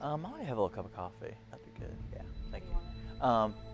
I might have a little cup of coffee. That'd be good. Yeah, thank You you. want it?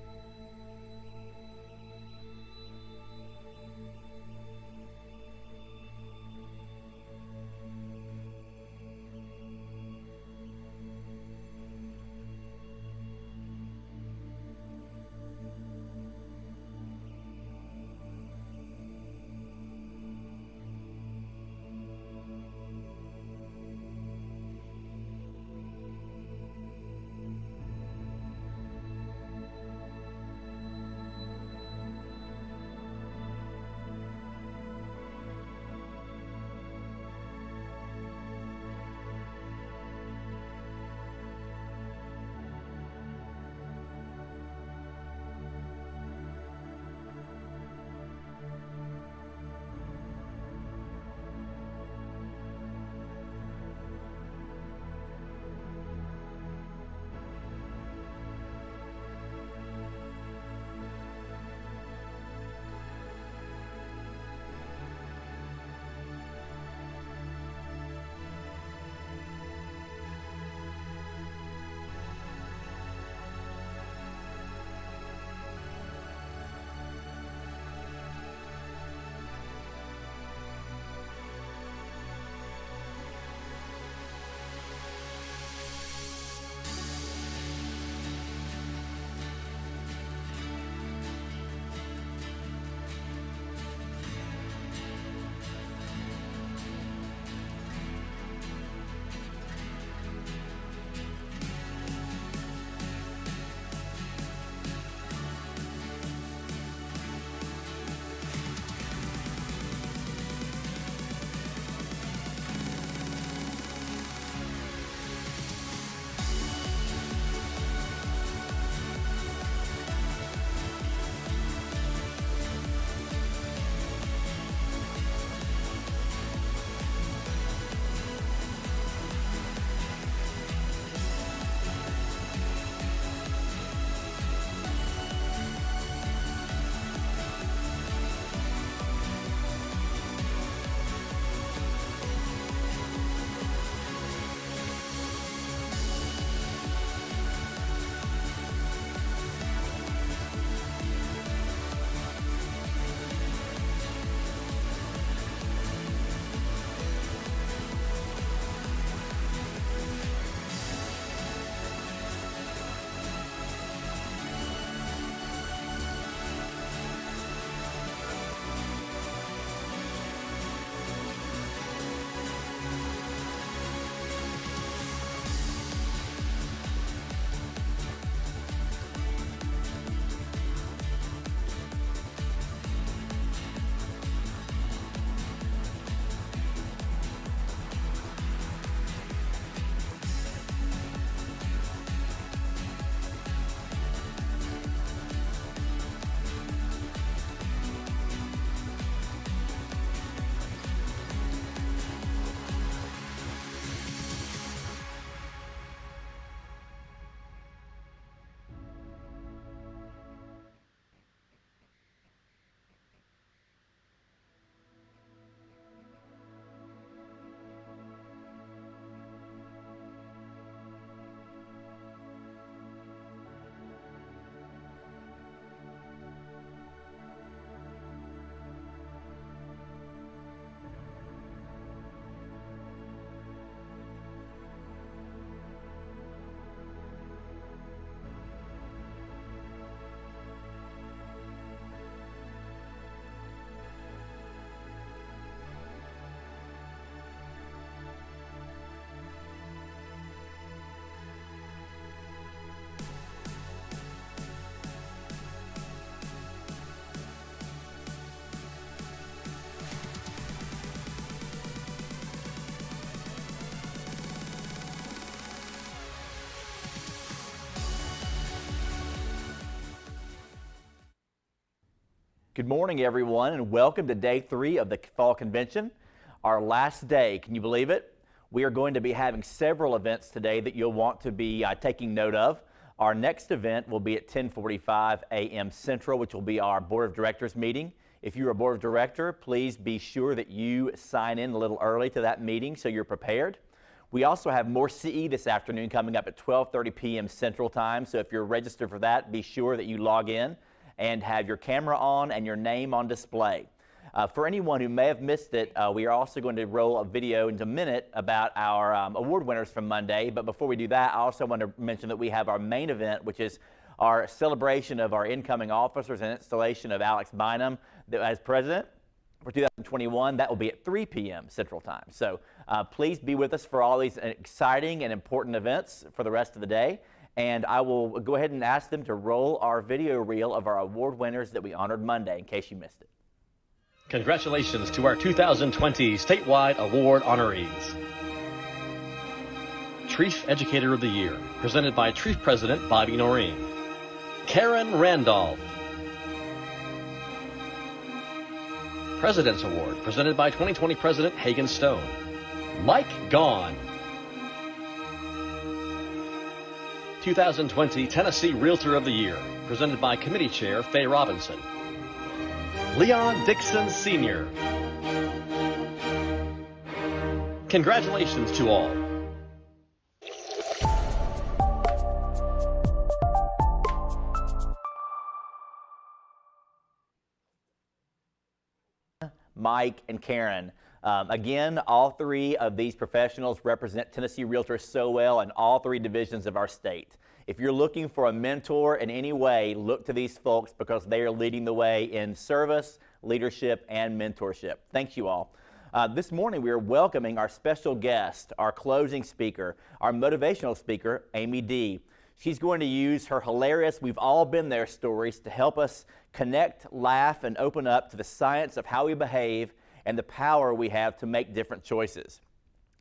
Good morning, everyone, and welcome to day 3 of the Fall Convention, our last day. Can you believe it? We are going to be having several events today that you'll want to be taking note of. Our next event will be at 10:45 a.m. Central, which will be our Board of Directors meeting. If you're a Board of Director, please be sure that you sign in a little early to that meeting so you're prepared. We also have more CE this afternoon coming up at 12:30 p.m. Central Time. So if you're registered for that, be sure that you log in and have your camera on and your name on display. For anyone who may have missed it, we are also going to roll a video in a minute about our award winners from Monday. But before we do that, I also want to mention that we have our main event, which is our celebration of our incoming officers and installation of Alex Bynum as president for 2021. That will be at 3 p.m. Central Time. So please be with us for all these exciting and important events for the rest of the day. And I will go ahead and ask them to roll our video reel of our award winners that we honored Monday, in case you missed it. Congratulations to our 2020 statewide award honorees. Trief Educator of the Year, presented by Trief President Bobby Noreen. Karen Randolph. President's Award, presented by 2020 President Hagen Stone. Mike Gaughan. 2020 Tennessee Realtor of the Year, presented by Committee Chair Faye Robinson. Leon Dixon Sr. Congratulations to all. Mike and Karen. Again, all three of these professionals represent Tennessee Realtors so well in all three divisions of our state. If you're looking for a mentor in any way, look to these folks because they are leading the way in service, leadership, and mentorship. Thanks you all. This morning we are welcoming our special guest, our closing speaker, our motivational speaker, Amy Dee. She's going to use her hilarious "We've All Been There" stories to help us connect, laugh, and open up to the science of how we behave and the power we have to make different choices.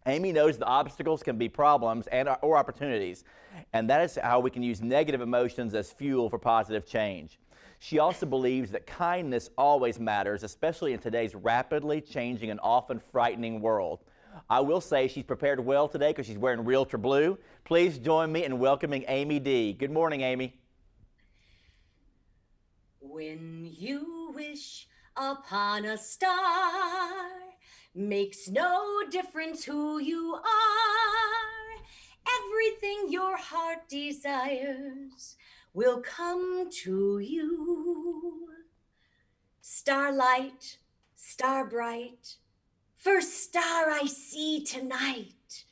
Amy knows the obstacles can be problems or opportunities, and that is how we can use negative emotions as fuel for positive change. She also believes that kindness always matters, especially in today's rapidly changing and often frightening world. I will say she's prepared well today because she's wearing Realtor Blue. Please join me in welcoming Amy Dee. Good morning, Amy. When you wish upon a star, makes no difference who you are. Everything your heart desires will come to you. Starlight, star bright, first star I see tonight.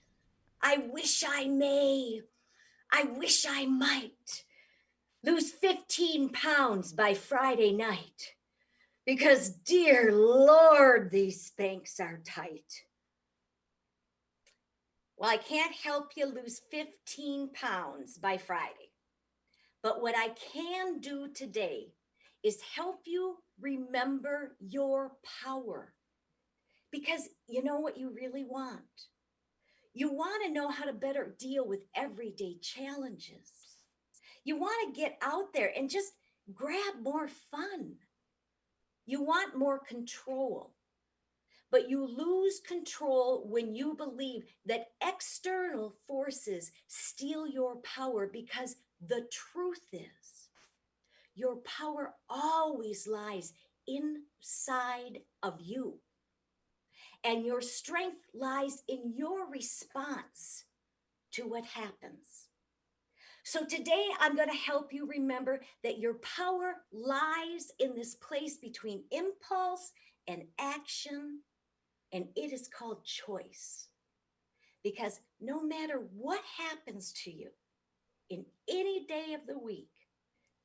I wish I may, I wish I might lose 15 pounds by Friday night. Because, dear Lord, these Spanx are tight. Well, I can't help you lose 15 pounds by Friday. But what I can do today is help you remember your power. Because you know what you really want? You want to know how to better deal with everyday challenges. You want to get out there and just grab more fun. You want more control, but you lose control when you believe that external forces steal your power, because the truth is your power always lies inside of you, and your strength lies in your response to what happens. So today I'm going to help you remember that your power lies in this place between impulse and action, and it is called choice. Because no matter what happens to you in any day of the week,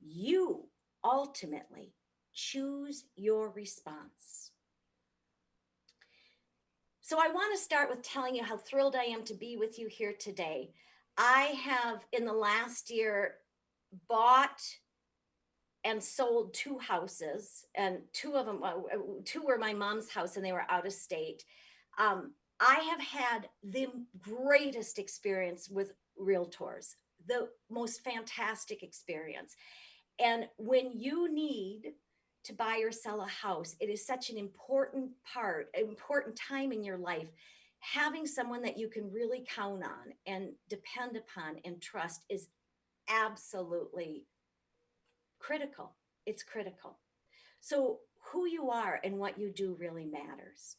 you ultimately choose your response. So I want to start with telling you how thrilled I am to be with you here today. I have, in the last year, bought and sold 2 houses, and 2 of them, 2 were my mom's house and they were out of state. I have had the greatest experience with realtors, the most fantastic experience. And when you need to buy or sell a house, it is such an important time in your life. Having someone that you can really count on and depend upon and trust is absolutely critical. It's critical. So who you are and what you do really matters.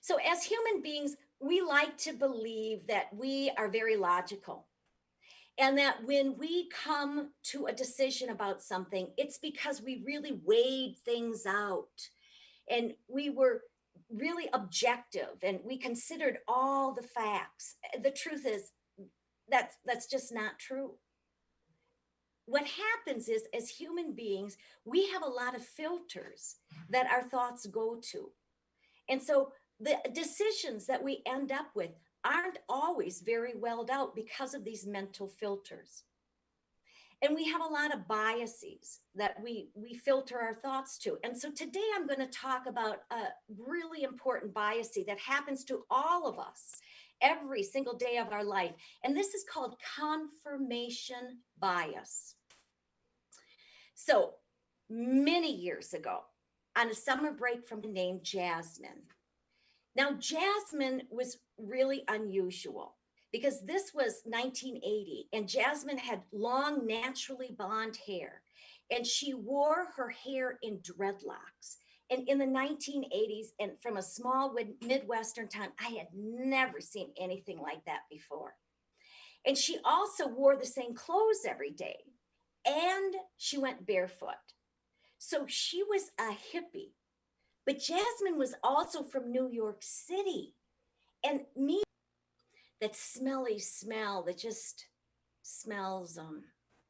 So, as human beings, we like to believe that we are very logical and that when we come to a decision about something, it's because we really weighed things out and we were really objective and we considered all the facts. The truth is, that's just not true. What happens is, as human beings, we have a lot of filters that our thoughts go to. And so the decisions that we end up with aren't always very well out because of these mental filters. And we have a lot of biases that we filter our thoughts to. And so today I'm going to talk about a really important bias that happens to all of us every single day of our life. And this is called confirmation bias. So many years ago, on a summer break from the name Jasmine. Now, Jasmine was really unusual because this was 1980 and Jasmine had long, naturally blonde hair and she wore her hair in dreadlocks. And in the 1980s, and from a small Midwestern town, I had never seen anything like that before. And she also wore the same clothes every day and she went barefoot. So she was a hippie. But Jasmine was also from New York City. And me, that smelly smell that just smells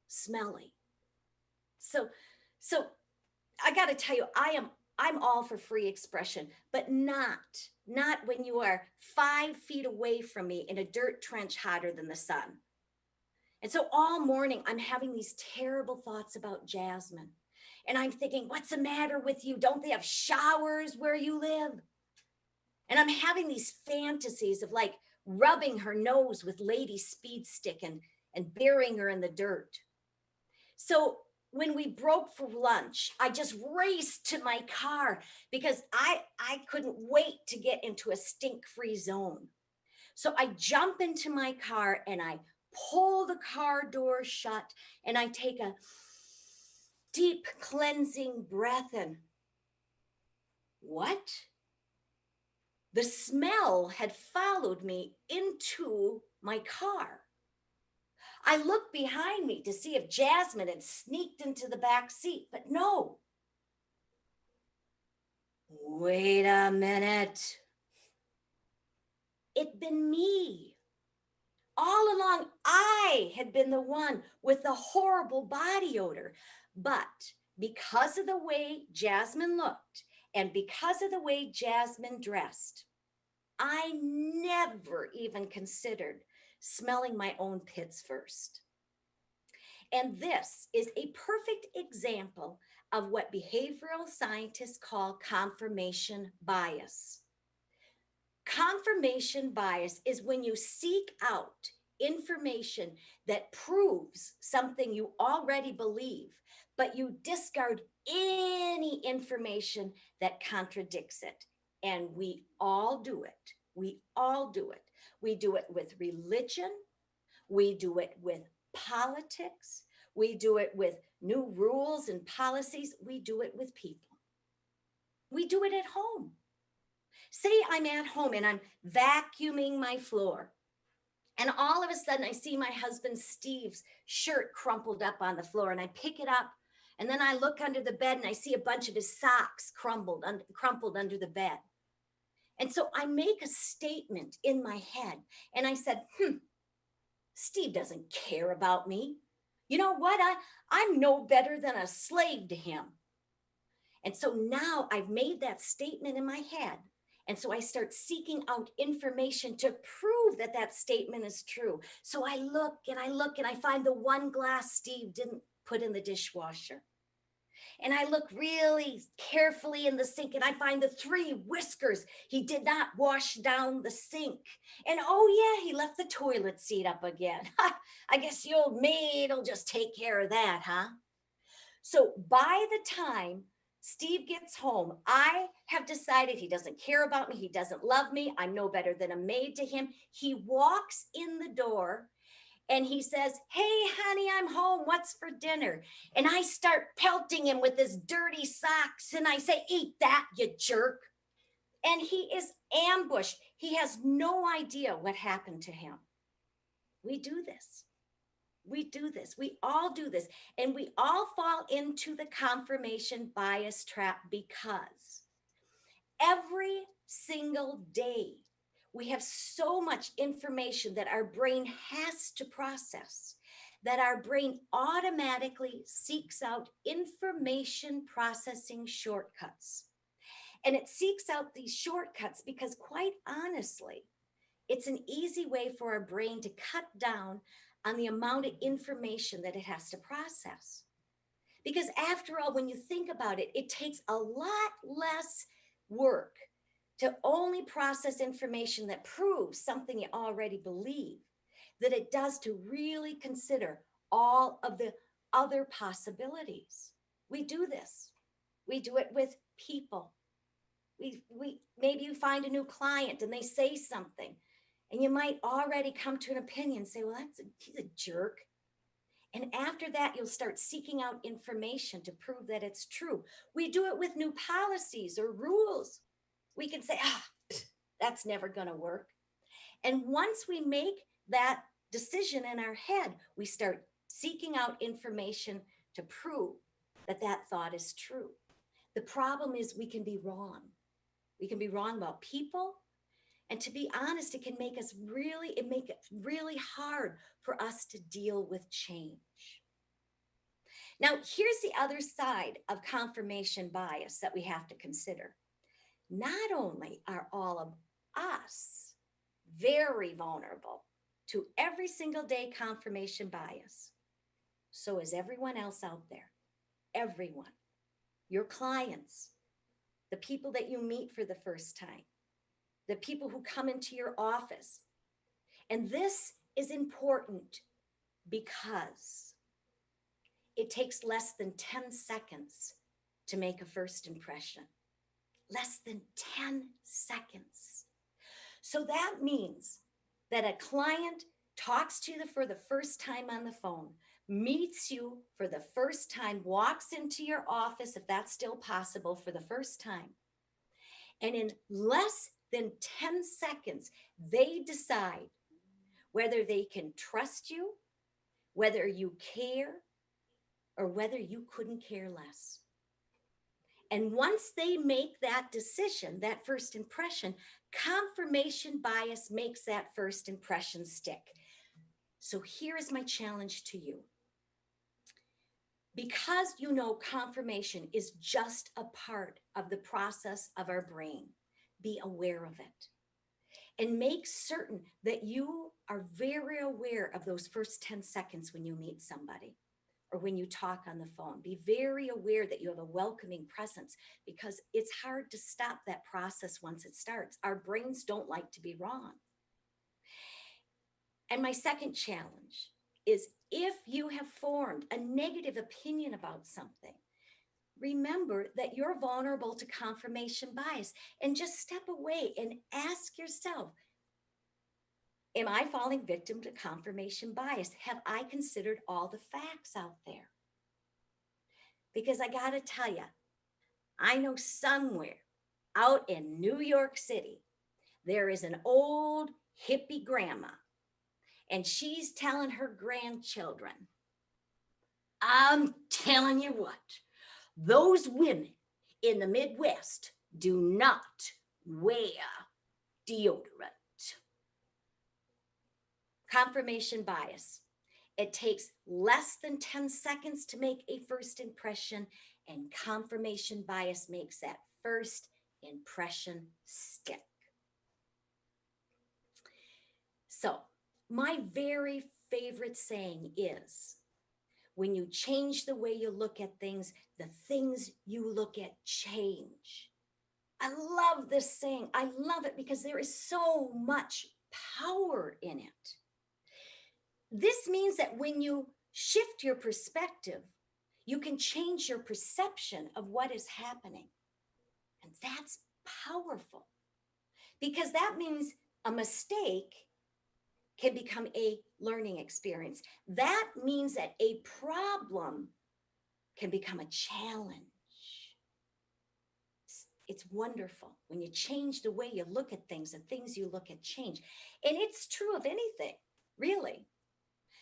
smelly. So I got to tell you, I'm all for free expression, but not when you are 5 feet away from me in a dirt trench hotter than the sun. And so all morning I'm having these terrible thoughts about Jasmine. And I'm thinking, what's the matter with you? Don't they have showers where you live? And I'm having these fantasies of like rubbing her nose with Lady Speed Stick and burying her in the dirt. So when we broke for lunch, I just raced to my car because I couldn't wait to get into a stink-free zone. So I jump into my car and I pull the car door shut and I take a deep cleansing breath and what? The smell had followed me into my car. I looked behind me to see if Jasmine had sneaked into the back seat, but no. Wait a minute. It'd been me. All along, I had been the one with the horrible body odor. But because of the way Jasmine looked and because of the way Jasmine dressed, I never even considered smelling my own pits first. And this is a perfect example of what behavioral scientists call confirmation bias. Confirmation bias is when you seek out information that proves something you already believe, but you discard any information that contradicts it. And we all do it. We all do it. We do it with religion. We do it with politics. We do it with new rules and policies. We do it with people. We do it at home. Say I'm at home and I'm vacuuming my floor. And all of a sudden I see my husband Steve's shirt crumpled up on the floor and I pick it up. And then I look under the bed and I see a bunch of his socks crumpled under the bed. And so I make a statement in my head and I said, Steve doesn't care about me. You know what? I'm no better than a slave to him. And so now I've made that statement in my head. And so I start seeking out information to prove that that statement is true. So I look and I find the one glass Steve didn't put in the dishwasher. And I look really carefully in the sink and I find the 3 whiskers he did not wash down the sink. And oh yeah, he left the toilet seat up again. I guess the old maid will just take care of that, huh? So by the time Steve gets home, I have decided he doesn't care about me. He doesn't love me. I'm no better than a maid to him. He walks in the door and he says, hey, honey, I'm home. What's for dinner? And I start pelting him with his dirty socks. And I say, eat that, you jerk. and he is ambushed. He has no idea what happened to him. We do this. We do this. We all do this. And we all fall into the confirmation bias trap because every single day we have so much information that our brain has to process, that our brain automatically seeks out information processing shortcuts. And it seeks out these shortcuts because, quite honestly, it's an easy way for our brain to cut down on the amount of information that it has to process. Because after all, when you think about it, it takes a lot less work to only process information that proves something you already believe than it does to really consider all of the other possibilities. We do this. We do it with people. We maybe you find a new client and they say something, and you might already come to an opinion, say, well, he's a jerk. And after that, you'll start seeking out information to prove that it's true. We do it with new policies or rules. We can say, that's never going to work. And once we make that decision in our head, we start seeking out information to prove that that thought is true. The problem is we can be wrong. We can be wrong about people. And to be honest, it make it really hard for us to deal with change. Now, here's the other side of confirmation bias that we have to consider. Not only are all of us very vulnerable to every single day confirmation bias, so is everyone else out there. Everyone. Your clients, the people that you meet for the first time, the people who come into your office. And this is important because it takes less than 10 seconds to make a first impression. Less than 10 seconds. So that means that a client talks to you for the first time on the phone, meets you for the first time, walks into your office, if that's still possible, for the first time. And in less than 10 seconds, they decide whether they can trust you, whether you care, or whether you couldn't care less. And once they make that decision, that first impression, confirmation bias makes that first impression stick. So here's my challenge to you. Because you know confirmation is just a part of the process of our brain, be aware of it. And make certain that you are very aware of those first 10 seconds when you meet somebody or when you talk on the phone. Be very aware that you have a welcoming presence, because it's hard to stop that process once it starts. Our brains don't like to be wrong. And my second challenge is, if you have formed a negative opinion about something, remember that you're vulnerable to confirmation bias, and just step away and ask yourself, am I falling victim to confirmation bias? Have I considered all the facts out there? Because I got to tell you, I know somewhere out in New York City, there is an old hippie grandma, and she's telling her grandchildren, I'm telling you what, those women in the Midwest do not wear deodorant. Confirmation bias. It takes less than 10 seconds to make a first impression, and confirmation bias makes that first impression stick. So, my very favorite saying is, when you change the way you look at things, the things you look at change. I love this saying. I love it because there is so much power in it. This means that when you shift your perspective, you can change your perception of what is happening. And that's powerful, because that means a mistake can become a learning experience. That means that a problem can become a challenge. It's wonderful when you change the way you look at things, the things you look at change. And it's true of anything, really.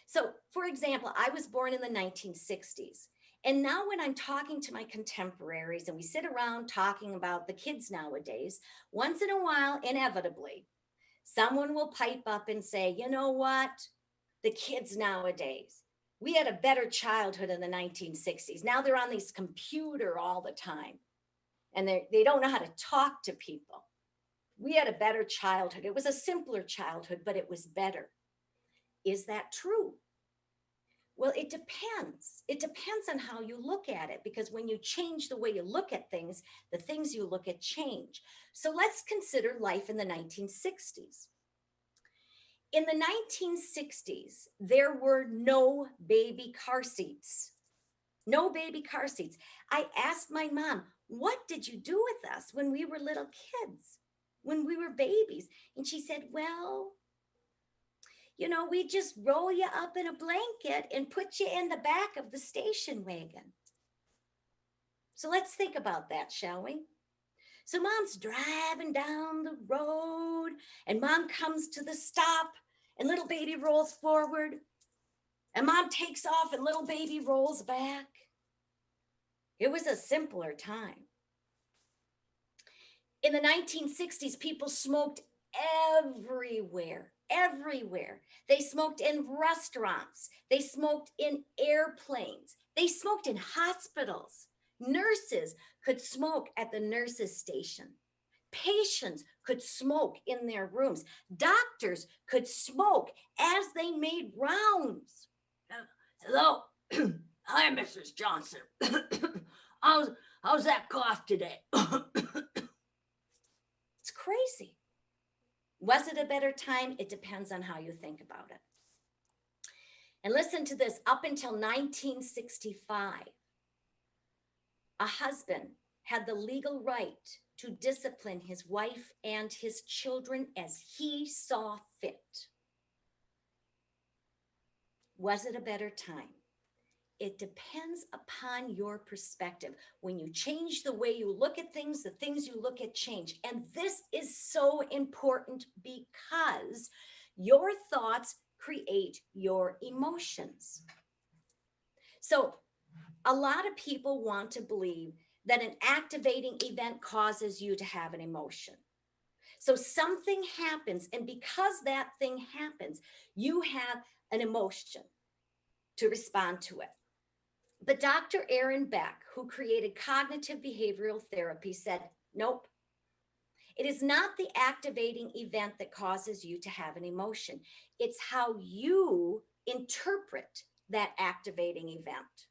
So, for example, I was born in the 1960s. And now, when I'm talking to my contemporaries and we sit around talking about the kids nowadays, once in a while, inevitably, someone will pipe up and say, you know what? The kids nowadays, we had a better childhood in the 1960s. Now they're on this computer all the time and they don't know how to talk to people. We had a better childhood. It was a simpler childhood, but it was better. Is that true? Well, it depends. It depends on how you look at it, because when you change the way you look at things, the things you look at change. So let's consider life in the 1960s. In the 1960s, there were no baby car seats. No baby car seats. I asked my mom, what did you do with us when we were little kids, when we were babies? And she said, well, we just roll you up in a blanket and put you in the back of the station wagon. So let's think about that, shall we? So mom's driving down the road and mom comes to the stop and little baby rolls forward and mom takes off and little baby rolls back. It was a simpler time. In the 1960s, people smoked everywhere. They smoked in restaurants. They smoked in airplanes. They smoked in hospitals. Nurses could smoke at the nurses' station. Patients could smoke in their rooms. Doctors could smoke as they made rounds. Hello. Hi, Mrs. Johnson. How's that cough today? It's crazy. Was it a better time? It depends on how you think about it. And listen to this. Up until 1965, a husband had the legal right to discipline his wife and his children as he saw fit. Was it a better time? It depends upon your perspective. When you change the way you look at things, the things you look at change. And this is so important because your thoughts create your emotions. So a lot of people want to believe that an activating event causes you to have an emotion. So something happens, and because that thing happens, you have an emotion to respond to it. But Dr. Aaron Beck, who created cognitive behavioral therapy, said, nope. It is not the activating event that causes you to have an emotion. It's how you interpret that activating event.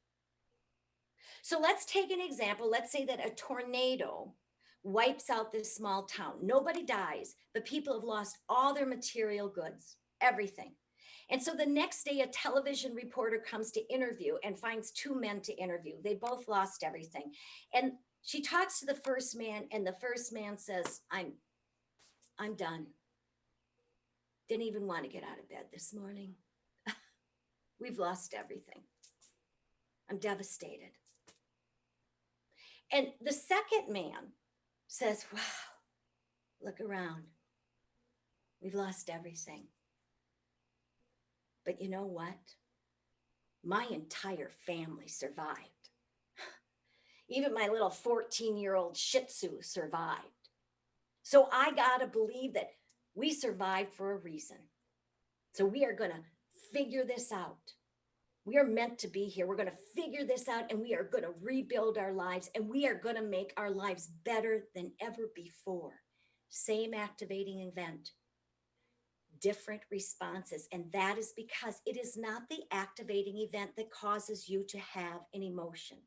So let's take an example. Let's say that a tornado wipes out this small town. Nobody dies, but people have lost all their material goods, everything. And so the next day, a television reporter comes to interview and finds two men to interview. They both lost everything. And she talks to the first man, and the first man says, I'm done. Didn't even want to get out of bed this morning. We've lost everything. I'm devastated. And the second man says, wow, look around. We've lost everything. But you know what? My entire family survived. Even my little 14-year-old Shih Tzu survived. So I got to believe that we survived for a reason. So we are going to figure this out. We are meant to be here. We're going to figure this out, and we are going to rebuild our lives, and we are going to make our lives better than ever before. Same activating event. Different responses. And that is because it is not the activating event that causes you to have an emotion.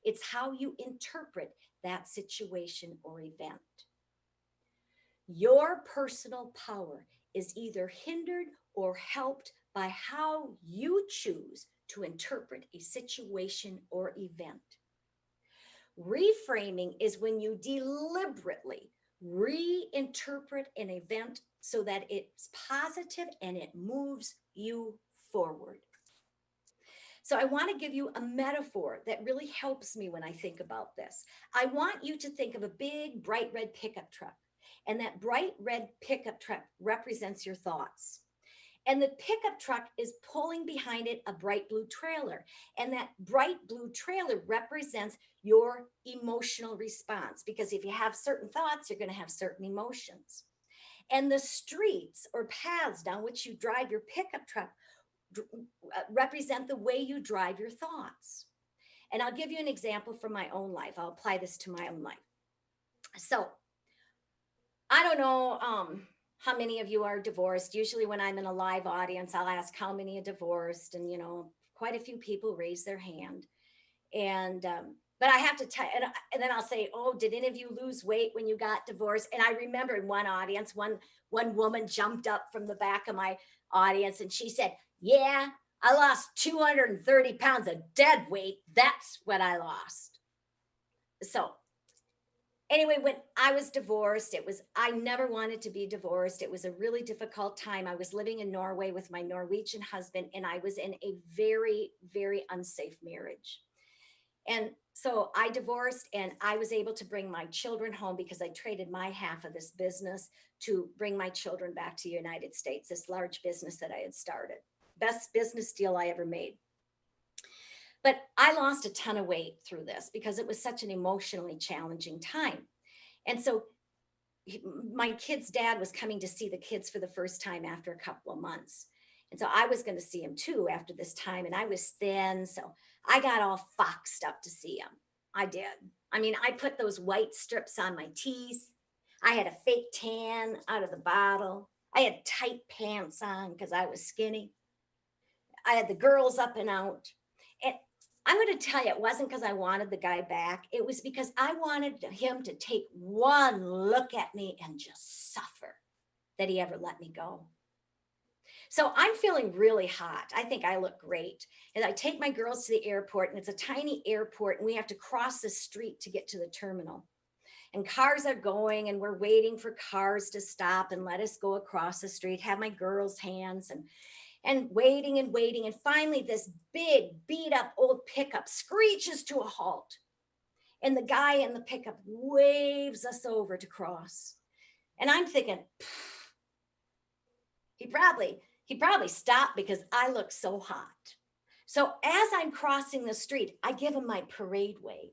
It's how you interpret that situation or event. Your personal power is either hindered or helped by how you choose to interpret a situation or event. Reframing is when you deliberately reinterpret an event so that it's positive and it moves you forward. So I want to give you a metaphor that really helps me when I think about this. I want you to think of a big, bright red pickup truck. And that bright red pickup truck represents your thoughts. And the pickup truck is pulling behind it a bright blue trailer. And that bright blue trailer represents your emotional response. Because if you have certain thoughts, you're going to have certain emotions. And the streets or paths down which you drive your pickup truck represent the way you drive your thoughts. And I'll give you an example from my own life. I'll apply this to my own life. So I don't know how many of you are divorced. Usually when I'm in a live audience, I'll ask how many are divorced, and quite a few people raise their hand. And but I have to tell, and then I'll say, oh, did any of you lose weight when you got divorced? And I remember in one audience, one woman jumped up from the back of my audience and she said, yeah, I lost 230 pounds of dead weight. That's what I lost. So anyway, when I was divorced, I never wanted to be divorced. It was a really difficult time. I was living in Norway with my Norwegian husband, and I was in a very, very unsafe marriage. And so I divorced, and I was able to bring my children home because I traded my half of this business to bring my children back to the United States, this large business that I had started. Best business deal I ever made. But I lost a ton of weight through this because it was such an emotionally challenging time. And so my kid's dad was coming to see the kids for the first time after a couple of months. And so I was going to see him too after this time. And I was thin. So I got all foxed up to see him. I did. I mean, I put those white strips on my teeth. I had a fake tan out of the bottle. I had tight pants on because I was skinny. I had the girls up and out. And I'm going to tell you, it wasn't because I wanted the guy back. It was because I wanted him to take one look at me and just suffer that he ever let me go. So I'm feeling really hot. I think I look great. And I take my girls to the airport, and it's a tiny airport, and we have to cross the street to get to the terminal. And cars are going, and we're waiting for cars to stop and let us go across the street, have my girls' hands and waiting and waiting. And finally, this big beat up old pickup screeches to a halt. And the guy in the pickup waves us over to cross. And I'm thinking, he probably stopped because I look so hot. So as I'm crossing the street, I give him my parade wave.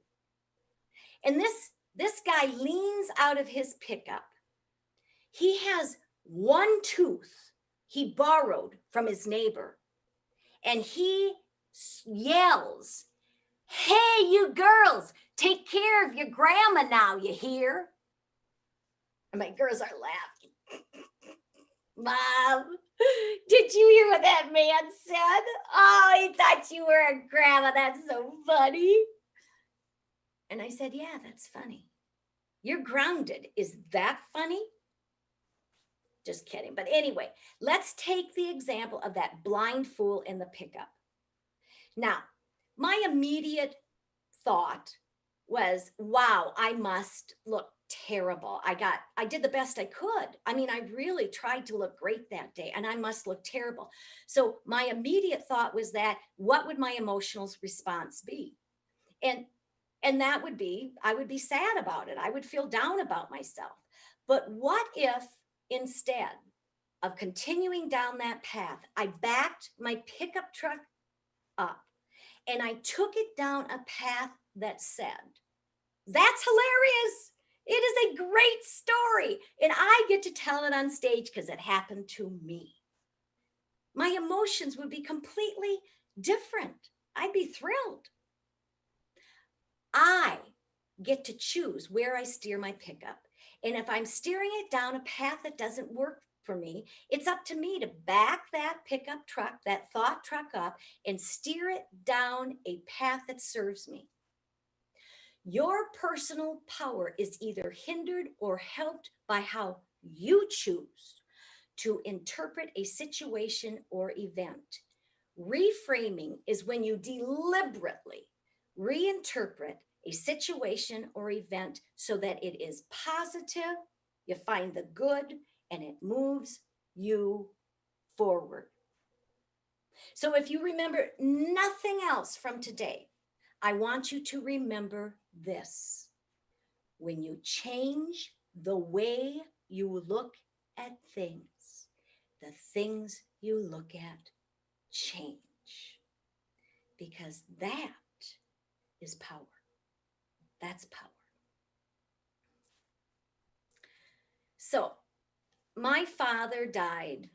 And this guy leans out of his pickup. He has one tooth he borrowed from his neighbor. And he yells, hey, you girls, take care of your grandma now, you hear? And my girls are laughing. Mom, did you hear what that man said? Oh, he thought you were a grandma. That's so funny. And I said, yeah, that's funny. You're grounded. Is that funny? Just kidding. But anyway, let's take the example of that blind fool in the pickup. Now, my immediate thought was, wow, I must look terrible. I did the best I could. I mean, I really tried to look great that day, and I must look terrible. So my immediate thought was that, what would my emotional response be? And that would be, I would be sad about it. I would feel down about myself. But what if instead of continuing down that path, I backed my pickup truck up and I took it down a path that said, that's hilarious. It is a great story. And I get to tell it on stage because it happened to me. My emotions would be completely different. I'd be thrilled. I get to choose where I steer my pickup. And if I'm steering it down a path that doesn't work for me, it's up to me to back that pickup truck, that thought truck up, and steer it down a path that serves me. Your personal power is either hindered or helped by how you choose to interpret a situation or event. Reframing is when you deliberately reinterpret a situation or event so that it is positive, you find the good, and it moves you forward. So if you remember nothing else from today, I want you to remember this. When you change the way you look at things, the things you look at change. Because that is power. That's power. So, my father died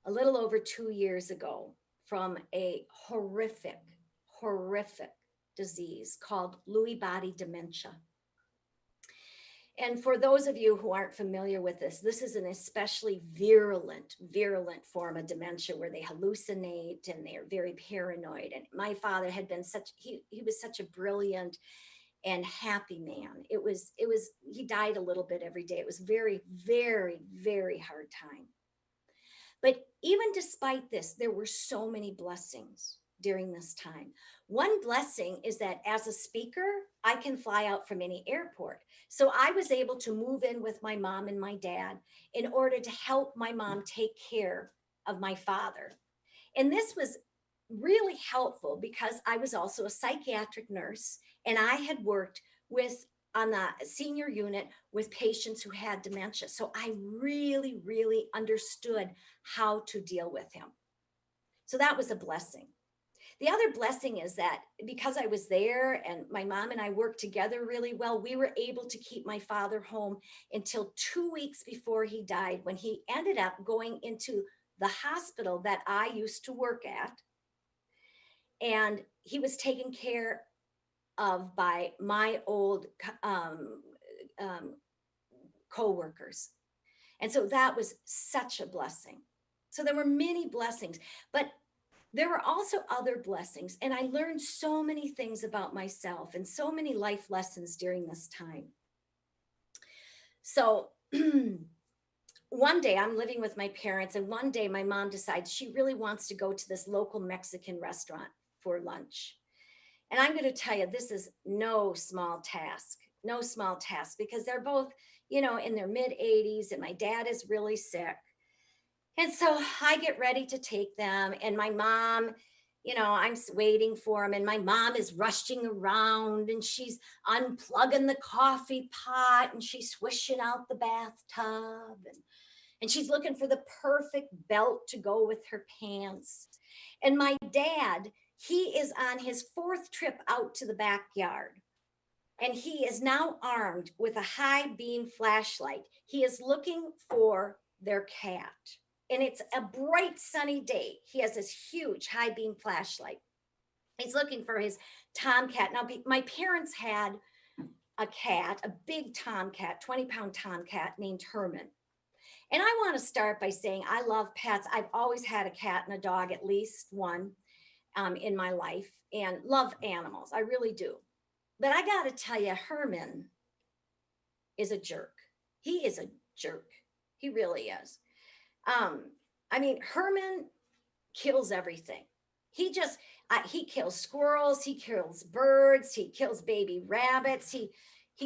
a little over 2 years ago from a horrific disease called Lewy body dementia. And for those of you who aren't familiar with this is an especially virulent form of dementia where they hallucinate and they're very paranoid. And my father had been he was such a brilliant and happy man. He died a little bit every day. It was very hard time. But even despite this, there were so many blessings during this time. One blessing is that as a speaker, I can fly out from any airport. So I was able to move in with my mom and my dad in order to help my mom take care of my father. And this was really helpful because I was also a psychiatric nurse and I had worked on the senior unit with patients who had dementia. So I really understood how to deal with him. So that was a blessing. The other blessing is that because I was there and my mom and I worked together really well, we were able to keep my father home until 2 weeks before he died, when he ended up going into the hospital that I used to work at. And he was taken care of by my old co-workers. And so that was such a blessing. So there were many blessings, but there were also other blessings. And I learned so many things about myself and so many life lessons during this time. So one day I'm living with my parents, and one day my mom decides she really wants to go to this local Mexican restaurant for lunch. And I'm going to tell you, this is no small task, because they're both, in their mid 80s, and my dad is really sick. And so I get ready to take them, and my mom, I'm waiting for him, and my mom is rushing around, and she's unplugging the coffee pot, and she's swishing out the bathtub, and she's looking for the perfect belt to go with her pants. And my dad, he is on his 4th trip out to the backyard, and he is now armed with a high beam flashlight. He is looking for their cat. And it's a bright sunny day. He has this huge high beam flashlight. He's looking for his tomcat. Now, my parents had a cat, a big tomcat, 20-pound tomcat named Herman. And I want to start by saying I love pets. I've always had a cat and a dog, at least one, in my life, and love animals. I really do. But I got to tell you, Herman is a jerk. He is a jerk. He really is. Herman kills everything. He kills squirrels, he kills birds, he kills baby rabbits, he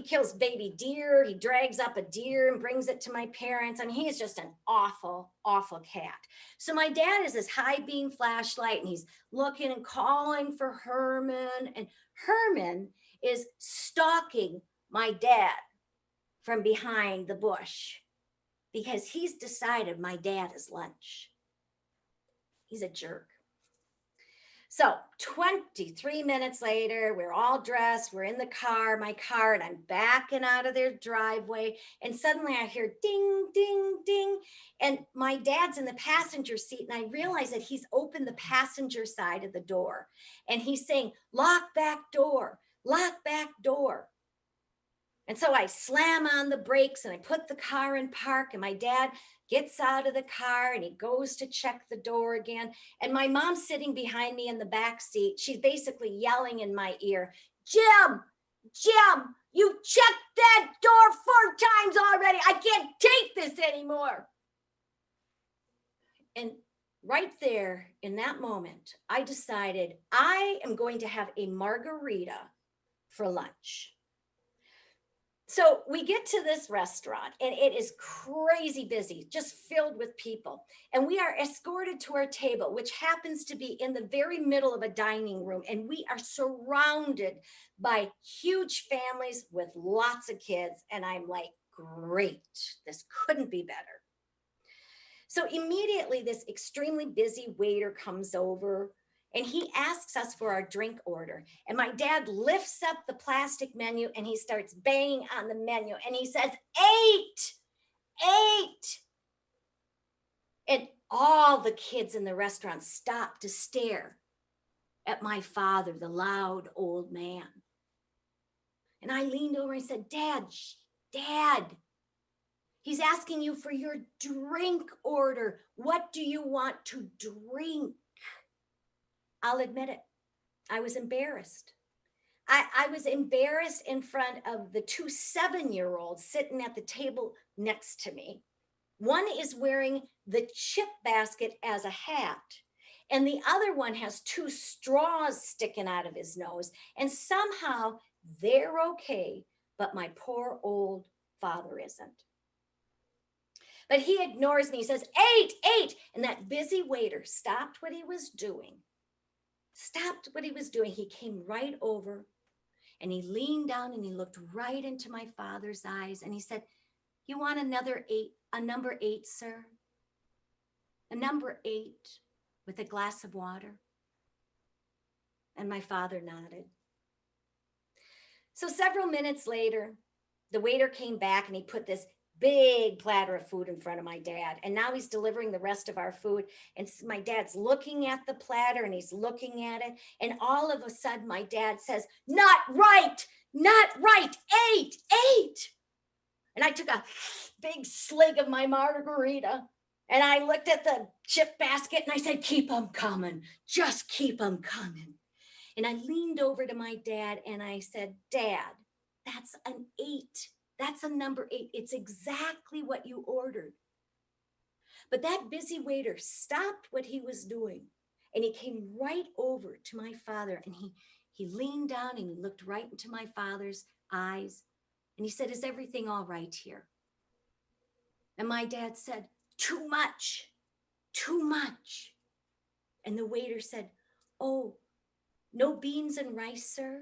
kills baby deer, he drags up a deer and brings it to my parents. He is just an awful cat. So my dad has this high beam flashlight, and he's looking and calling for Herman, and Herman is stalking my dad from behind the bush, because he's decided my dad is lunch. He's a jerk. So 23 minutes later, we're all dressed. We're in my car, and I'm backing out of their driveway. And suddenly I hear ding, ding, ding. And my dad's in the passenger seat. And I realize that he's opened the passenger side of the door. And he's saying, lock back door, lock back door. And so I slam on the brakes and I put the car in park, and my dad gets out of the car and he goes to check the door again. And my mom's sitting behind me in the back seat. She's basically yelling in my ear, Jim, you checked that door 4 times already. I can't take this anymore. And right there in that moment, I decided I am going to have a margarita for lunch. So we get to this restaurant and it is crazy busy, just filled with people. And we are escorted to our table, which happens to be in the very middle of a dining room. And we are surrounded by huge families with lots of kids. And I'm like, great, this couldn't be better. So immediately, this extremely busy waiter comes over and he asks us for our drink order. And my dad lifts up the plastic menu and he starts banging on the menu and he says, eight, eight. And all the kids in the restaurant stop to stare at my father, the loud old man. And I leaned over and said, Dad, Dad, he's asking you for your drink order. What do you want to drink? I'll admit it. I was embarrassed. I was embarrassed in front of the two 7-year-olds sitting at the table next to me. One is wearing the chip basket as a hat, and the other one has 2 straws sticking out of his nose. And somehow they're okay, but my poor old father isn't. But he ignores me. He says, eight, eight. And that busy waiter stopped what he was doing. He came right over and he leaned down and he looked right into my father's eyes. And he said, you want a number 8, sir? A number 8 with a glass of water? And my father nodded. So several minutes later, the waiter came back and he put this big platter of food in front of my dad. And now he's delivering the rest of our food. And my dad's looking at the platter and he's looking at it. And all of a sudden, my dad says, not right, 8, 8. And I took a big slug of my margarita. And I looked at the chip basket and I said, keep them coming. Just keep them coming. And I leaned over to my dad and I said, Dad, that's an 8. That's a number 8. It's exactly what you ordered. But that busy waiter stopped what he was doing and he came right over to my father and he leaned down and he looked right into my father's eyes and he said, is everything all right here? And my dad said, too much. And the waiter said, oh, no beans and rice, sir?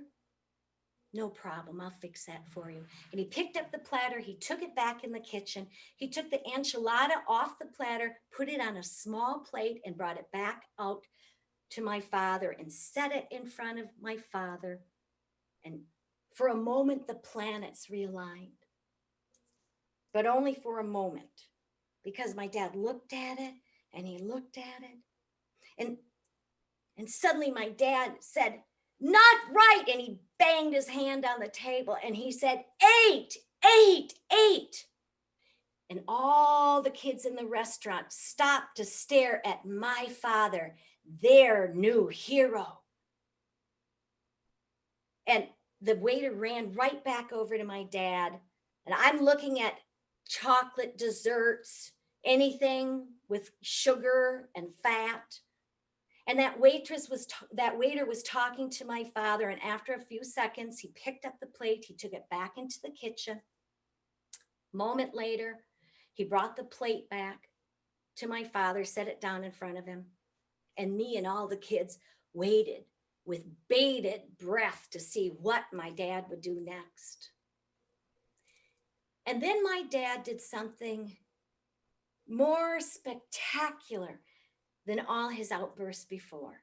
No problem, I'll fix that for you. And he picked up the platter, he took it back in the kitchen. He took the enchilada off the platter, put it on a small plate and brought it back out to my father and set it in front of my father. And for a moment, the planets realigned. But only for a moment, because my dad looked at it and he looked at it. And suddenly my dad said, not right. And he banged his hand on the table and he said, 8, 8, 8. And all the kids in the restaurant stopped to stare at my father, their new hero. And the waiter ran right back over to my dad. And I'm looking at chocolate desserts, anything with sugar and fat. And that waiter was talking to my father. And after a few seconds, he picked up the plate. He took it back into the kitchen. A moment later, he brought the plate back to my father, set it down in front of him. And me and all the kids waited with bated breath to see what my dad would do next. And then my dad did something more spectacular than all his outbursts before.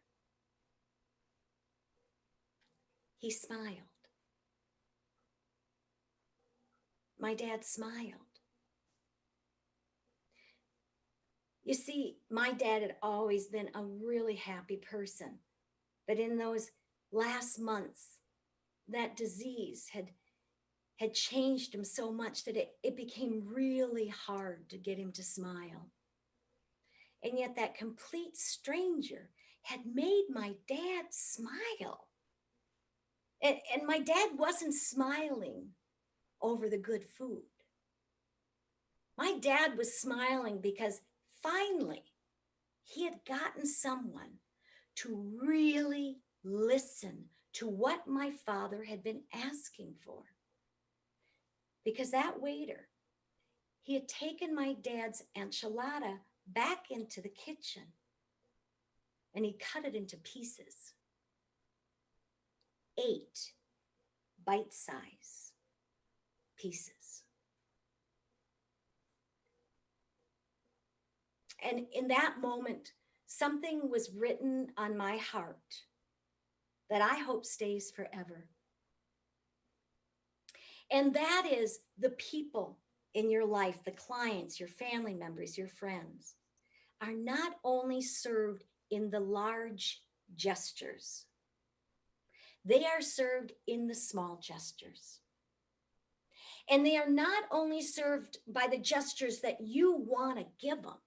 He smiled. My dad smiled. You see, my dad had always been a really happy person. But in those last months, that disease had changed him so much that it became really hard to get him to smile. And yet that complete stranger had made my dad smile. And my dad wasn't smiling over the good food. My dad was smiling because finally he had gotten someone to really listen to what my father had been asking for. because that waiter, he had taken my dad's enchilada back into the kitchen and he cut it into pieces. 8 bite-size pieces. And in that moment, something was written on my heart that I hope stays forever. And that is the people in your life, the clients, your family members, your friends, are not only served in the large gestures, they are served in the small gestures. And they are not only served by the gestures that you want to give them,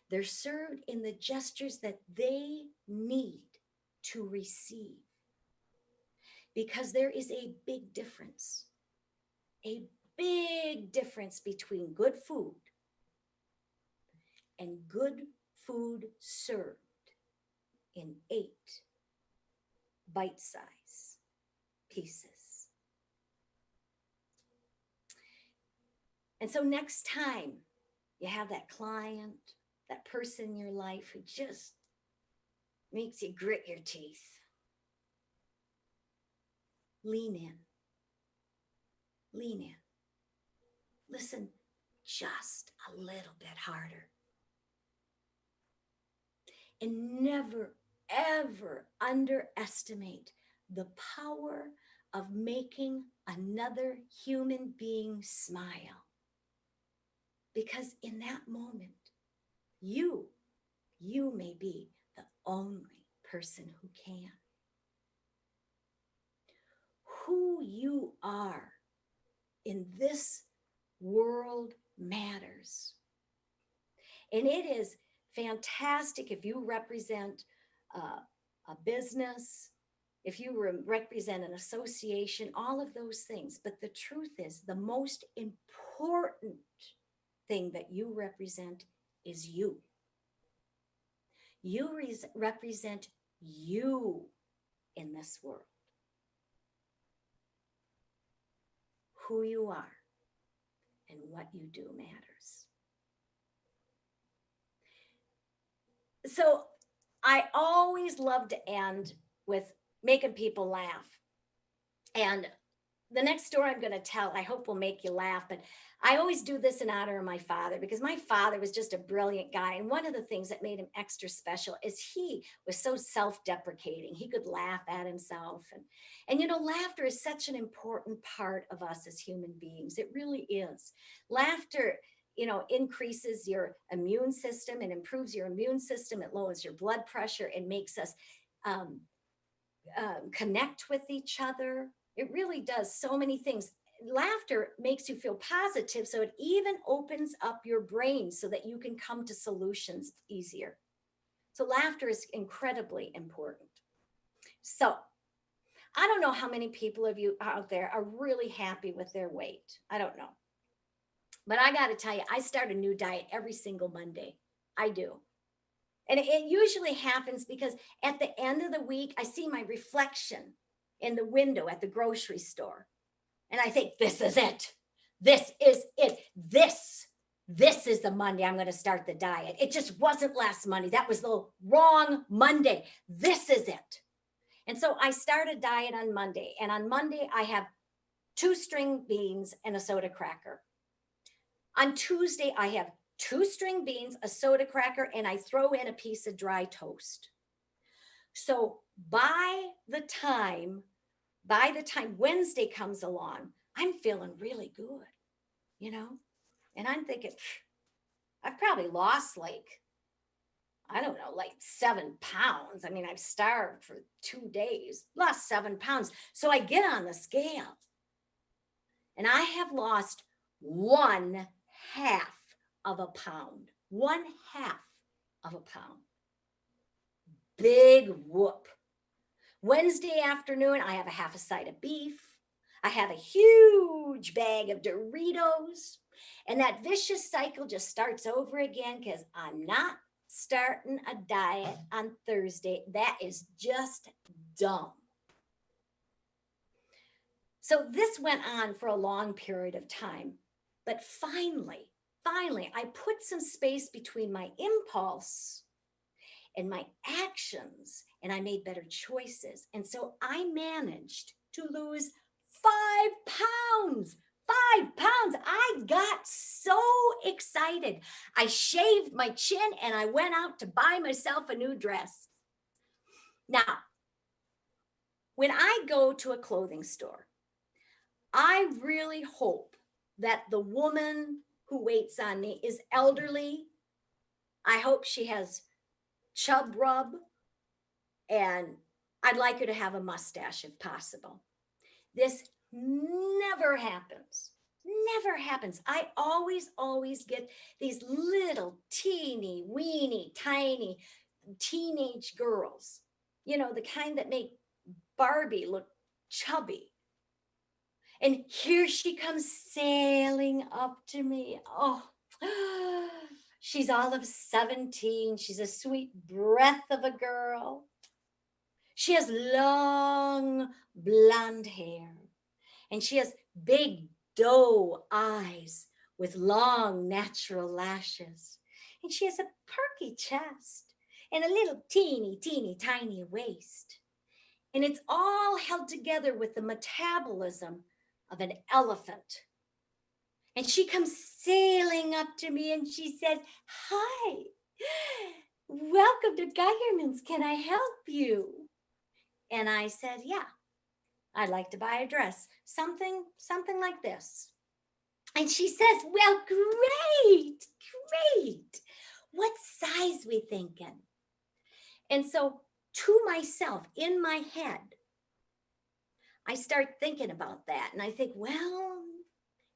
they're served in the gestures that they need to receive. Because there is a big difference between good food and good food served in 8 bite-size pieces. And so next time you have that client, that person in your life who just makes you grit your teeth, lean in. Lean in. Listen just a little bit harder. And never, ever underestimate the power of making another human being smile. Because in that moment, you may be the only person who can. Who you are in this world matters. And it is fantastic if you represent a business, if you represent an association, all of those things. But the truth is, the most important thing that you represent is you. You represent you in this world. Who you are and what you do matters. So I always love to end with making people laugh. And the next story I'm going to tell, I hope will make you laugh, but I always do this in honor of my father, because my father was just a brilliant guy. And one of the things that made him extra special is he was so self-deprecating. He could laugh at himself. And you know, laughter is such an important part of us as human beings. It really is. Laughter, you know, increases your immune system and improves your immune system. It lowers your blood pressure. It makes us connect with each other. It really does so many things. Laughter makes you feel positive, so it even opens up your brain so that you can come to solutions easier. So laughter is incredibly important. So I don't know how many people of you out there are really happy with their weight. I don't know. But I got to tell you, I start a new diet every single Monday. I do. And it usually happens because at the end of the week, I see my reflection in the window at the grocery store. And I think, this is it. This is it. This is the Monday I'm going to start the diet. It just wasn't last Monday. That was the wrong Monday. This is it. And so I start a diet on Monday. And on Monday, I have 2 string beans and a soda cracker. On Tuesday, I have 2 string beans, a soda cracker, and I throw in a piece of dry toast. So by the time Wednesday comes along, I'm feeling really good, you know? And I'm thinking, I've probably lost like 7 pounds. I mean, I've starved for 2 days, lost 7 pounds. So I get on the scale and I have lost 1/2 of a pound, 1/2 of a pound. Big whoop. Wednesday afternoon, I have a half a side of beef. I have a huge bag of Doritos. And that vicious cycle just starts over again because I'm not starting a diet on Thursday. That is just dumb. So this went on for a long period of time. But finally, I put some space between my impulse and my actions, and I made better choices. And so I managed to lose 5 pounds. 5 pounds. I got so excited. I shaved my chin and I went out to buy myself a new dress. Now, when I go to a clothing store, I really hope that the woman who waits on me is elderly. I hope she has chub rub, and I'd like her to have a mustache if possible. This never happens. Never happens. I always get these little teeny weeny tiny teenage girls, the kind that make Barbie look chubby. And here she comes sailing up to me. Oh, she's all of 17. She's a sweet breath of a girl. She has long blonde hair, and she has big doe eyes with long natural lashes. And she has a perky chest and a little teeny tiny waist. And it's all held together with the metabolism of an elephant. And she comes sailing up to me and she says, "Hi, welcome to Geigerman's. Can I help you?" And I said, "Yeah, I'd like to buy a dress, something like this." And she says, "Well, great. What size we thinking?" And so to myself, in my head, I start thinking about that. And I think, well,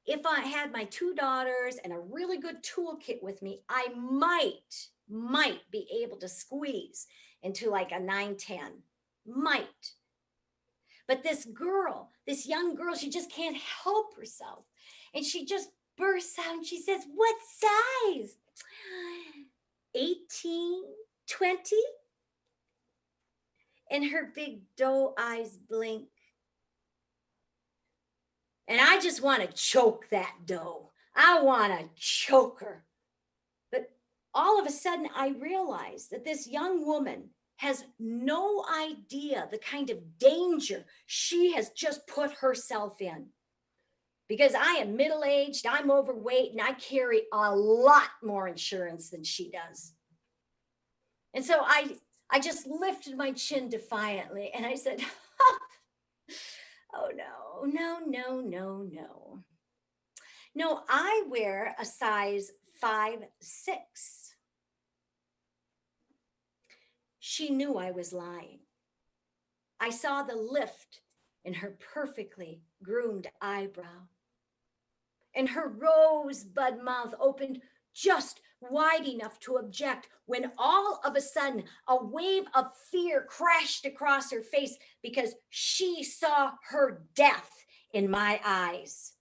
if I had my 2 daughters and a really good toolkit with me, I might be able to squeeze into like a 9-10. Might. But this young girl, she just can't help herself. And she just bursts out and she says, "What size? 18, 20? And her big doe eyes blink. And I just want to choke that doe. I want to choke her. But all of a sudden, I realized that this young woman has no idea the kind of danger she has just put herself in. Because I am middle-aged, I'm overweight, and I carry a lot more insurance than she does. And so I just lifted my chin defiantly and I said, "Oh, no. No, I wear a size 5'6". She knew I was lying. I saw the lift in her perfectly groomed eyebrow, and her rosebud mouth opened just wide enough to object when all of a sudden a wave of fear crashed across her face because she saw her death in my eyes.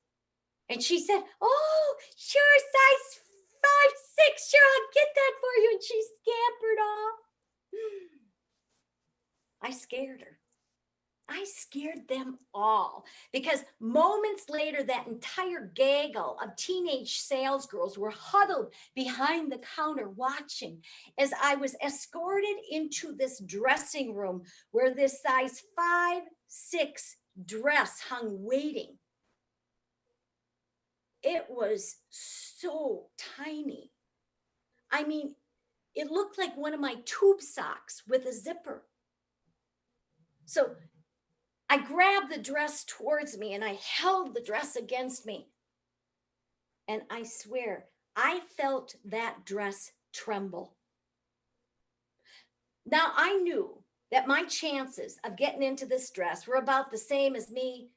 And she said, "Oh, sure, size 5'6". Sure, I'll get that for you." And she scampered off. I scared her. I scared them all because moments later, that entire gaggle of teenage sales girls were huddled behind the counter watching as I was escorted into this dressing room where this size 5'6" dress hung waiting. It was so tiny. I mean, it looked like one of my tube socks with a zipper. So I grabbed the dress towards me and I held the dress against me. And I swear, I felt that dress tremble. Now I knew that my chances of getting into this dress were about the same as me,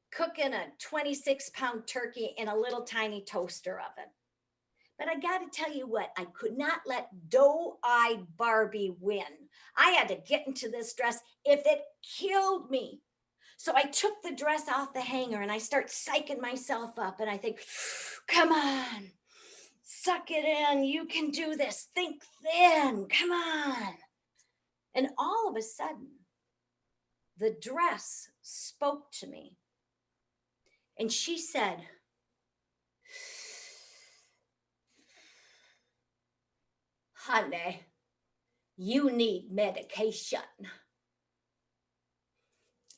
cooking a 26-pound turkey in a little tiny toaster oven. But I got to tell you what, I could not let doe-eyed Barbie win. I had to get into this dress if it killed me. So I took the dress off the hanger and I start psyching myself up and I think, "Come on, suck it in. You can do this. Think thin. Come on." And all of a sudden, the dress spoke to me And she said, honey, you need medication.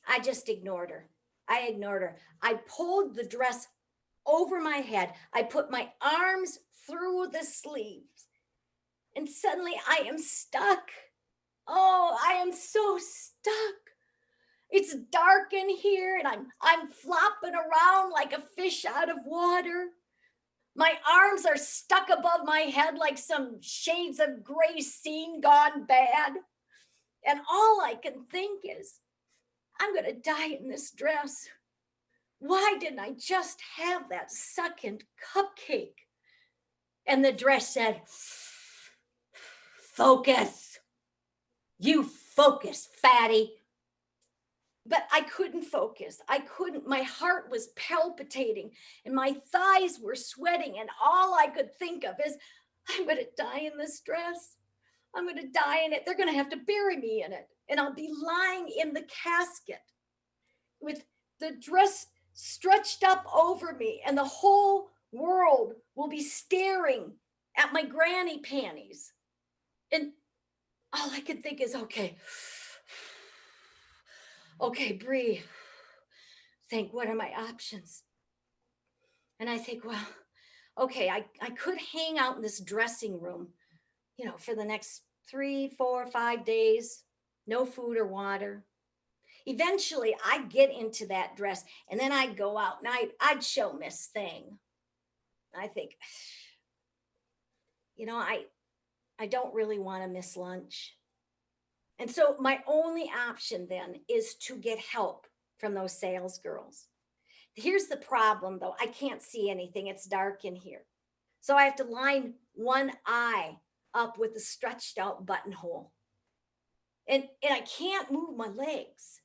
I just ignored her. I ignored her. I pulled the dress over my head. I put my arms through the sleeves. And suddenly I am stuck. Oh, I am so stuck. It's dark in here and I'm flopping around like a fish out of water. My arms are stuck above my head like some shades of gray scene gone bad. And all I can think is, I'm going to die in this dress. Why didn't I just have that second cupcake? And the dress said, focus. You focus, fatty. But I couldn't focus. I couldn't. My heart was palpitating and my thighs were sweating. And all I could think of is, I'm going to die in this dress. I'm going to die in it. They're going to have to bury me in it. And I'll be lying in the casket with the dress stretched up over me. And the whole world will be staring at my granny panties. And all I could think is, okay, breathe. Think, what are my options? And I think, well, okay, I could hang out in this dressing room, for the next 3, 4, 5 days, no food or water. Eventually I'd get into that dress and then I'd go out and I'd show Miss Thing. I think, I don't really want to miss lunch. And so my only option then is to get help from those sales girls. Here's the problem though. I can't see anything. It's dark in here. So I have to line one eye up with the stretched out buttonhole. And I can't move my legs.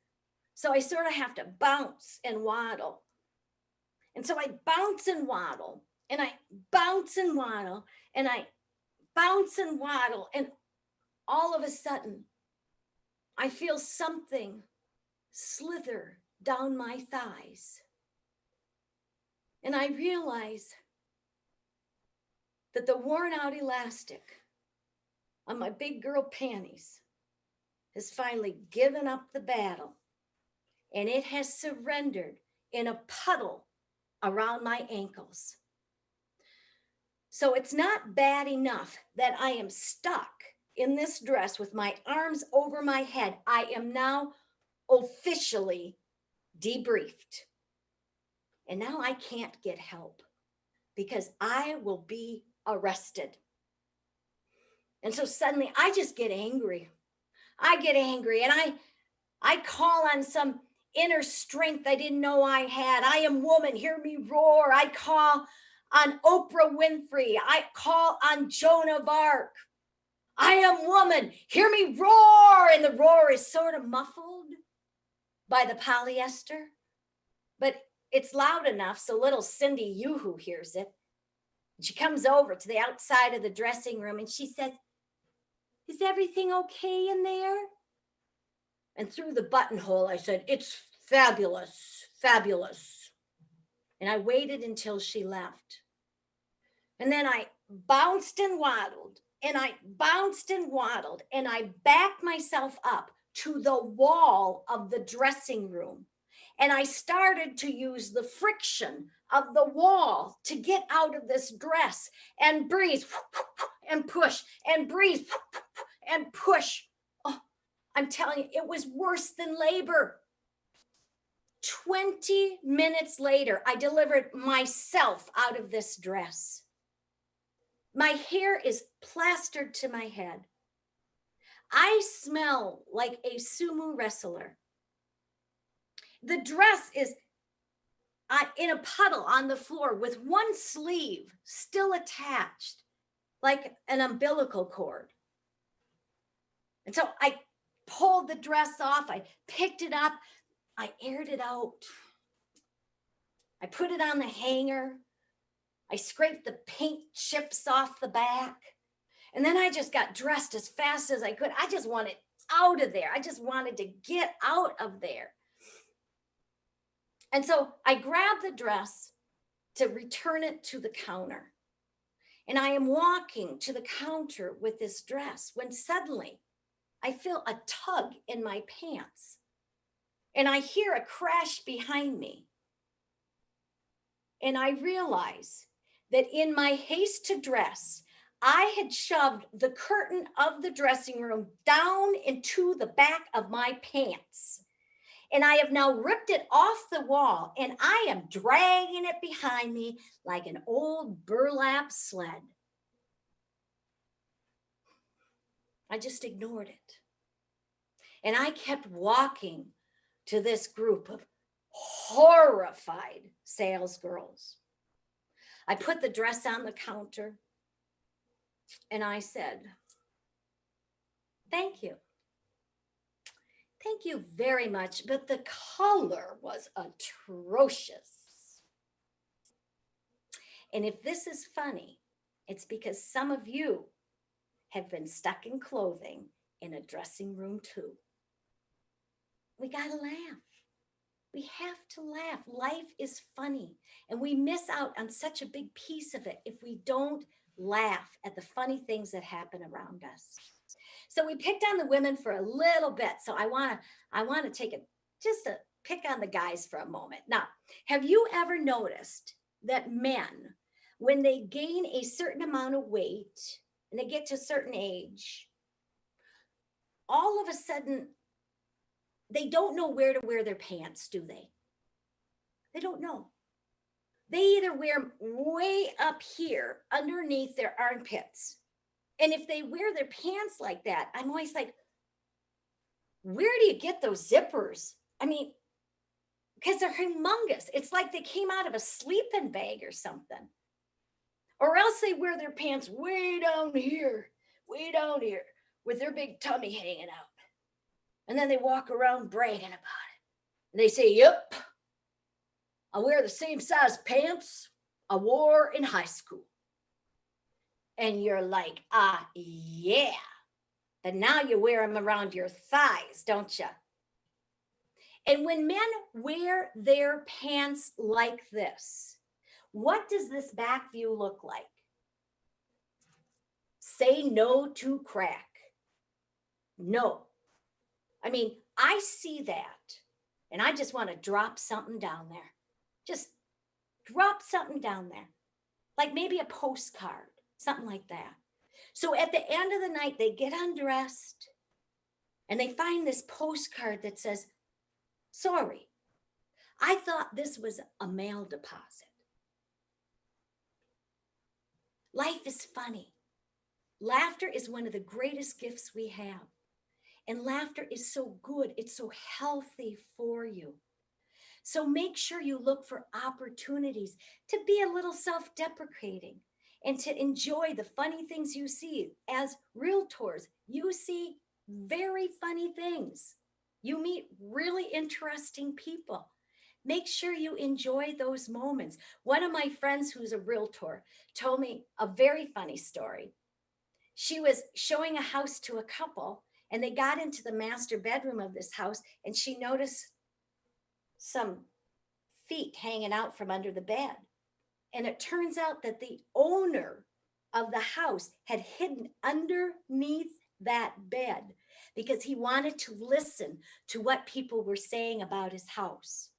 So I sort of have to bounce and waddle. And so I bounce and waddle, and I bounce and waddle, and I bounce and waddle. And all of a sudden, I feel something slither down my thighs. And I realize that the worn out elastic on my big girl panties has finally given up the battle, and it has surrendered in a puddle around my ankles. So it's not bad enough that I am stuck in this dress with my arms over my head. I am now officially debriefed. And now I can't get help because I will be arrested. And so suddenly I just get angry. I get angry and I call on some inner strength I didn't know I had. I am woman, hear me roar. I call on Oprah Winfrey. I call on Joan of Arc. I am woman, hear me roar. And the roar is sort of muffled by the polyester, but it's loud enough so little Cindy Yoo-hoo hears it. She comes over to the outside of the dressing room and she says, is everything okay in there? And through the buttonhole, I said, it's fabulous, fabulous. And I waited until she left. And then I bounced and waddled, and I bounced and waddled, and I backed myself up to the wall of the dressing room. And I started to use the friction of the wall to get out of this dress and breathe and push and breathe and push. Oh, I'm telling you, it was worse than labor. 20 minutes later, I delivered myself out of this dress. My hair is plastered to my head. I smell like a sumo wrestler. The dress is in a puddle on the floor with one sleeve still attached, like an umbilical cord. And so I pulled the dress off, I picked it up, I aired it out. I put it on the hanger. I scraped the paint chips off the back. And then I just got dressed as fast as I could. I just wanted out of there. I just wanted to get out of there. And so I grab the dress to return it to the counter. And I am walking to the counter with this dress when suddenly I feel a tug in my pants and I hear a crash behind me. And I realize that in my haste to dress, I had shoved the curtain of the dressing room down into the back of my pants. And I have now ripped it off the wall and I am dragging it behind me like an old burlap sled. I just ignored it. And I kept walking to this group of horrified sales girls. I put the dress on the counter and I said, "Thank you. Thank you very much, but the color was atrocious." And if this is funny, it's because some of you have been stuck in clothing in a dressing room too. We got to laugh. We have to laugh. Life is funny, and we miss out on such a big piece of it if we don't laugh at the funny things that happen around us. So we picked on the women for a little bit. So I want to take it just to pick on the guys for a moment. Now, have you ever noticed that men, when they gain a certain amount of weight and they get to a certain age, all of a sudden they don't know where to wear their pants, do they? They don't know. They either wear them way up here underneath their armpits. And if they wear their pants like that, I'm always like, where do you get those zippers? I mean, because they're humongous. It's like they came out of a sleeping bag or something. Or else they wear their pants way down here, with their big tummy hanging out. And then they walk around bragging about it. And they say, "Yep, I wear the same size pants I wore in high school." And you're like, yeah. But now you wear them around your thighs, don't you? And when men wear their pants like this, what does this back view look like? Say no to crack. No. I mean, I see that and I just want to drop something down there. Just drop something down there. Like maybe a postcard, something like that. So at the end of the night, they get undressed and they find this postcard that says, "Sorry, I thought this was a mail deposit." Life is funny. Laughter is one of the greatest gifts we have. And laughter is so good. It's so healthy for you. So make sure you look for opportunities to be a little self-deprecating and to enjoy the funny things you see. As realtors, you see very funny things. You meet really interesting people. Make sure you enjoy those moments. One of my friends who's a realtor told me a very funny story. She was showing a house to a couple and they got into the master bedroom of this house and she noticed some feet hanging out from under the bed. And it turns out that the owner of the house had hidden underneath that bed because he wanted to listen to what people were saying about his house.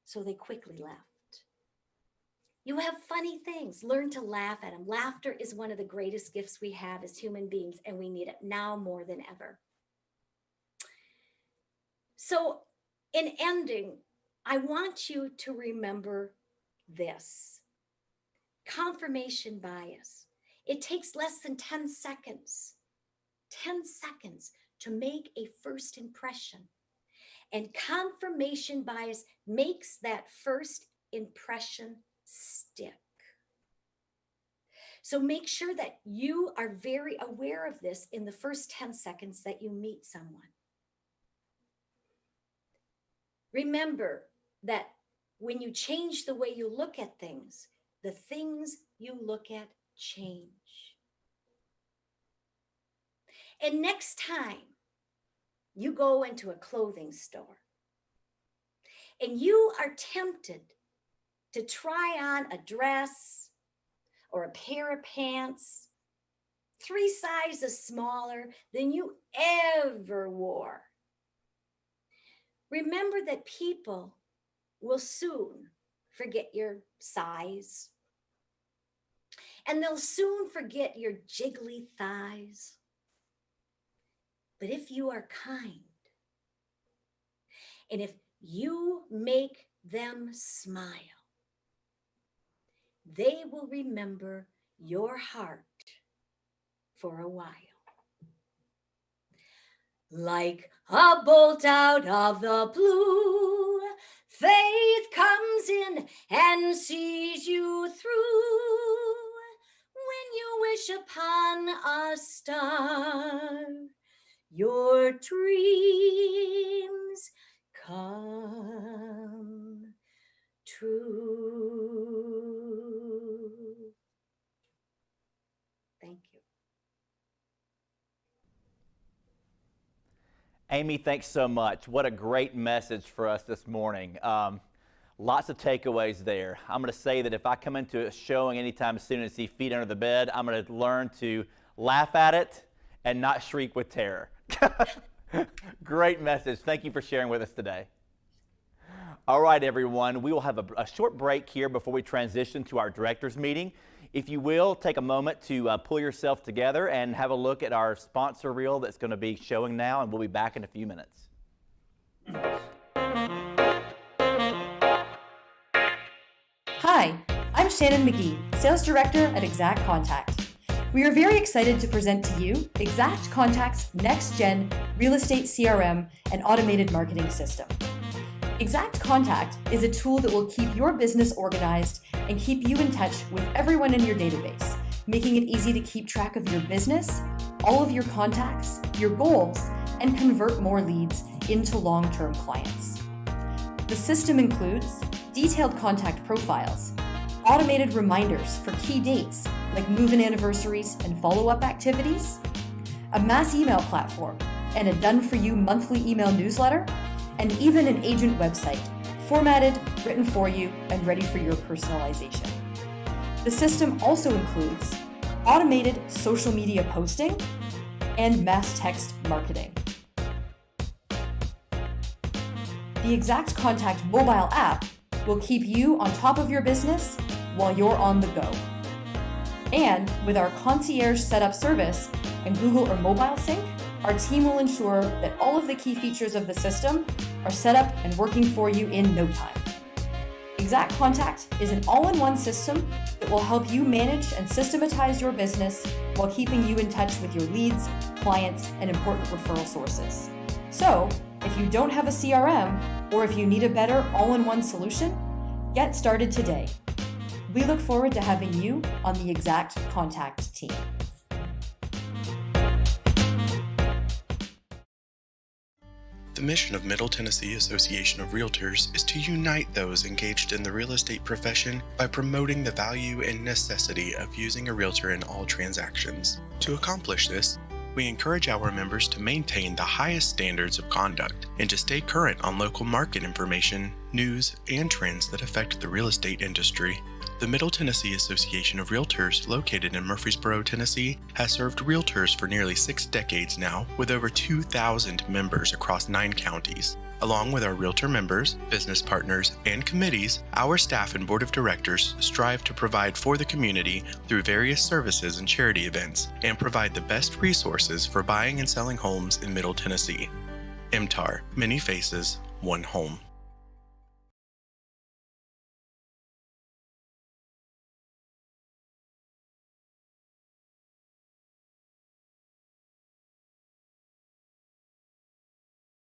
So they quickly left. You have funny things. Learn to laugh at them. Laughter is one of the greatest gifts we have as human beings, and we need it now more than ever. So in ending, I want you to remember this. Confirmation bias. It takes less than 10 seconds. 10 seconds to make a first impression. And confirmation bias makes that first impression stick. So make sure that you are very aware of this in the first 10 seconds that you meet someone. Remember that when you change the way you look at things, the things you look at change. And next time you go into a clothing store and you are tempted to try on a dress or a pair of pants 3 sizes smaller than you ever wore, remember that people will soon forget your size, and they'll soon forget your jiggly thighs. But if you are kind, and if you make them smile, they will remember your heart for a while. Like a bolt out of the blue, faith comes in and sees you through. When you wish upon a star, your dreams come true. Thank you. Amy, thanks so much. What a great message for us this morning. Lots of takeaways there. I'm going to say that if I come into a showing anytime soon and see feet under the bed, I'm going to learn to laugh at it and not shriek with terror. Great message. Thank you for sharing with us today. All right, everyone. We will have a short break here before we transition to our directors meeting. If you will, take a moment to pull yourself together and have a look at our sponsor reel that's going to be showing now, and we'll be back in a few minutes. Hi, I'm Shannon McGee, Sales Director at Exact Contact. We are very excited to present to you Exact Contact's next-gen real estate CRM and automated marketing system. Exact Contact is a tool that will keep your business organized and keep you in touch with everyone in your database, making it easy to keep track of your business, all of your contacts, your goals, and convert more leads into long-term clients. The system includes detailed contact profiles, automated reminders for key dates like move-in anniversaries and follow-up activities, a mass email platform, and a done-for-you monthly email newsletter, and even an agent website, formatted, written for you, and ready for your personalization. The system also includes automated social media posting and mass text marketing. The Exact Contact mobile app will keep you on top of your business while you're on the go. And with our concierge setup service and Google or mobile sync, our team will ensure that all of the key features of the system are set up and working for you in no time. Exact Contact is an all-in-one system that will help you manage and systematize your business while keeping you in touch with your leads, clients, and important referral sources. So, if you don't have a CRM, or if you need a better all-in-one solution, get started today. We look forward to having you on the Exact Contact team. The mission of Middle Tennessee Association of Realtors is to unite those engaged in the real estate profession by promoting the value and necessity of using a realtor in all transactions. To accomplish this, we encourage our members to maintain the highest standards of conduct and to stay current on local market information, news, and trends that affect the real estate industry. The Middle Tennessee Association of Realtors, located in Murfreesboro, Tennessee, has served realtors for nearly 6 decades now, with over 2,000 members across 9 counties. Along with our realtor members, business partners, and committees, our staff and board of directors strive to provide for the community through various services and charity events, and provide the best resources for buying and selling homes in Middle Tennessee. MTAR, Many Faces, One Home.